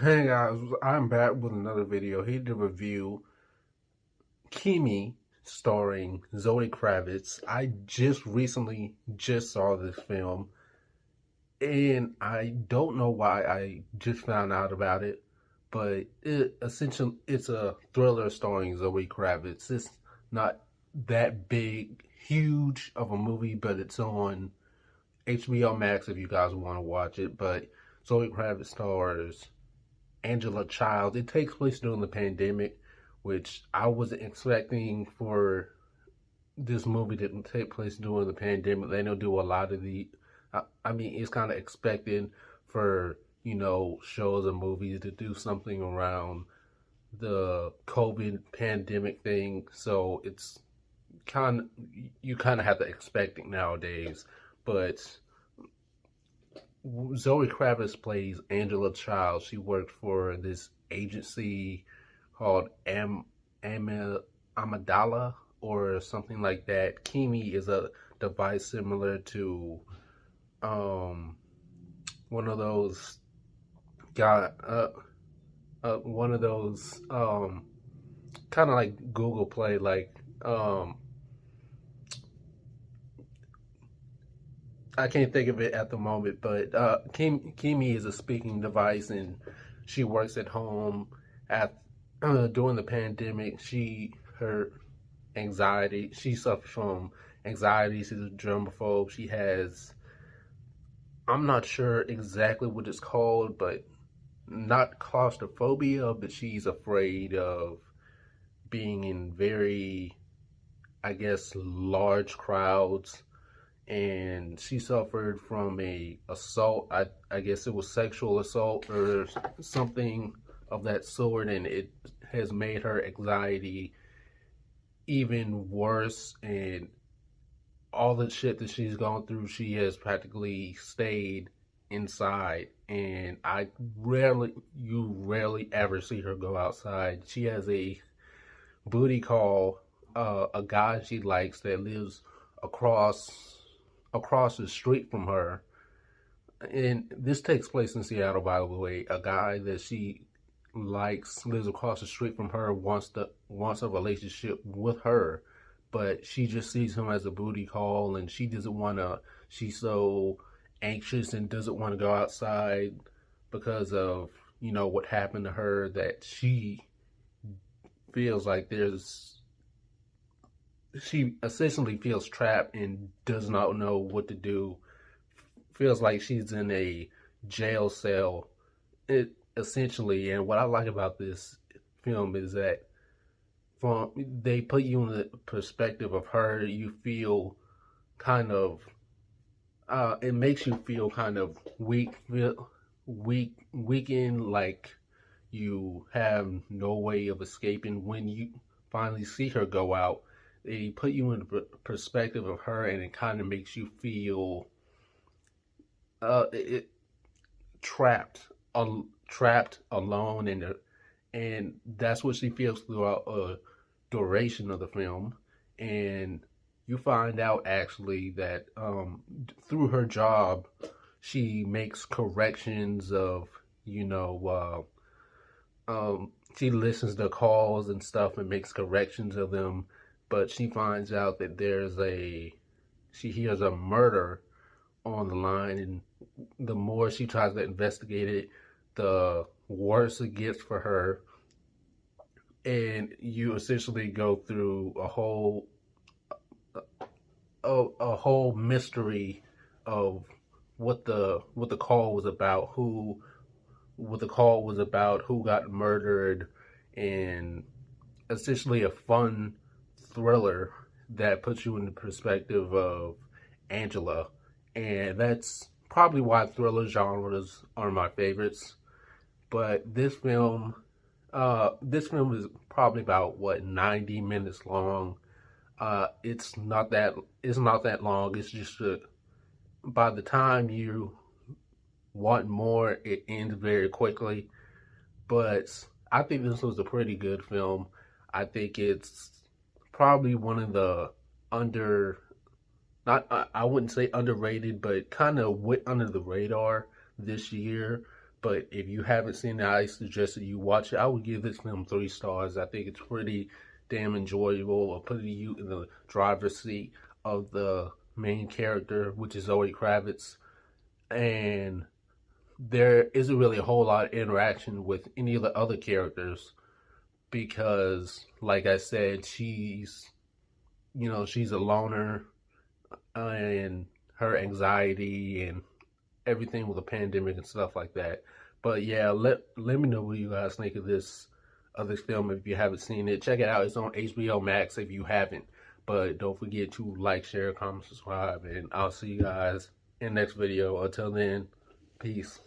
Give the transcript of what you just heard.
Hey guys, I'm back with another video here to review Kimi starring Zoe Kravitz. I just recently just saw this film and I don't know why I just found out about it, but it's a thriller starring Zoe Kravitz. It's not that big, huge of a movie, but it's on HBO Max if you guys want to watch it. But Zoe Kravitz stars Angela Child. It takes place during the pandemic, which I wasn't expecting for this movie to take place during the pandemic. They don't do a lot of I mean, it's kind of expected for, shows and movies to do something around the COVID pandemic thing. So it's kind of, you kind of have to expect it nowadays. But Zoe Kravitz plays Angela Child. She worked for this agency called Amidala or something like that. Kimi is a device similar to um, one of those guy one of those kind of like Google Play, like I can't think of it at the moment, but Kimi is a speaking device, and she works at home. At During the pandemic, her anxiety. She suffers from anxiety. She's a germaphobe. She has. I'm not sure exactly what it's called, but not claustrophobia, but she's afraid of being in very, I guess, large crowds, and she suffered from a assault. I guess it was sexual assault or something of that sort, and it has made her anxiety even worse. And all the shit that she's gone through, she has practically stayed inside. And you rarely ever see her go outside. She has a booty call, a guy she likes that lives across the street from her. And this takes place in Seattle, by the way. A guy that she likes lives across the street from her, wants a relationship with her, but she just sees him as a booty call, and she doesn't want to. She's so anxious and doesn't want to go outside because of what happened to her, that she feels like she essentially feels trapped and does not know what to do. Feels like she's in a jail cell, it essentially. And what I like about this film is that they put you in the perspective of her. You feel kind of it makes you feel kind of weakened, like you have no way of escaping. When you finally see her go out, they put you in the perspective of her, and it kind of makes you feel it trapped, trapped alone, and that's what she feels throughout a duration of the film. And you find out actually that through her job, she makes corrections of, she listens to calls and stuff and makes corrections of them. But she finds out that she hears a murder on the line, and the more she tries to investigate it, the worse it gets for her. And you essentially go through a whole mystery of what the call was about, who got murdered, and essentially a fun thriller that puts you in the perspective of Angela. And that's probably why thriller genres are my favorites. But this film is probably about, what, 90 minutes long. It's not that long. It's just by the time you want more, it ends very quickly. But I think this was a pretty good film. I think it's probably one of the under not I wouldn't say underrated, but kind of went under the radar this year, But if you haven't seen it, I suggest that you watch it. I would give this film 3 stars. I think it's pretty damn enjoyable, or putting you in the driver's seat of the main character, which is Zoe Kravitz. And there isn't really a whole lot of interaction with any of the other characters because, like I said, she's a loner, and her anxiety and everything with the pandemic and stuff like that. But yeah, let me know what you guys think of this film if you haven't seen it. Check it out. It's on HBO Max if you haven't. But don't forget to like, share, comment, subscribe, and I'll see you guys in the next video. Until then, peace.